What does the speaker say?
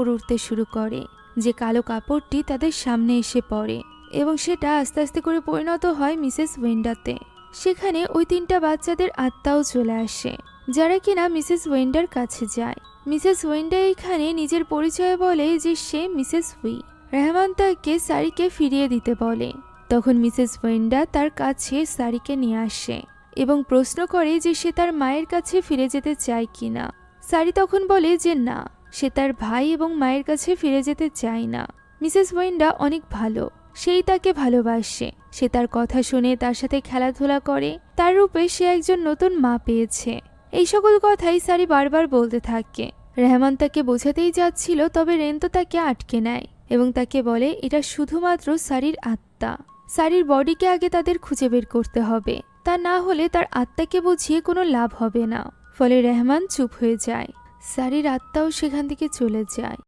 কাপড় উঠতে শুরু করে, যে কালো কাপড়টি তাদের সামনে এসে পড়ে এবং সেটা আস্তে আস্তে করে পরিণত হয় মিসেস ওয়েন্ডাতে। সেখানে ওই 3টা বাচ্চাদের আত্মাও চলে আসে, যারা কিনা মিসেস ওয়েন্ডার কাছে যায়। মিসেস ওয়েন্ডা এখানে নিজের পরিচয় বলে যে সে মিসেস উই। রেহমান তাকে সারিকে ফিরিয়ে দিতে বলে। তখন মিসেস ওয়েন্ডা তার কাছে সারিকে নিয়ে আসে এবং প্রশ্ন করে যে সে তার মায়ের কাছে ফিরে যেতে চায় কিনা। সারি তখন বলে যে না, সে তার ভাই এবং মায়ের কাছে ফিরে যেতে চায় না। মিসেস ওয়েন্ডা অনেক ভালো, সেই তাকে ভালোবাসে। সে তার কথা শুনে তার সাথে খেলাধুলা করে, তার রূপে সে একজন নতুন মা পেয়েছে। এই সকল কথাই সারি বারবার বলতে থাকে। রেহমান তাকে বোঝাতেই যাচ্ছিল, তবে রেন্ত তাকে আটকে নেয় এবং তাকে বলে এটা শুধুমাত্র সারির আত্মা। সারির বডিকে আগে তাদের খুঁজে বের করতে হবে, তা না হলে তার আত্মাকে বুঝিয়ে কোনো লাভ হবে না। ফলে রেহমান চুপ হয়ে যায়। সারির আত্মাও সেখান থেকে চলে যায়।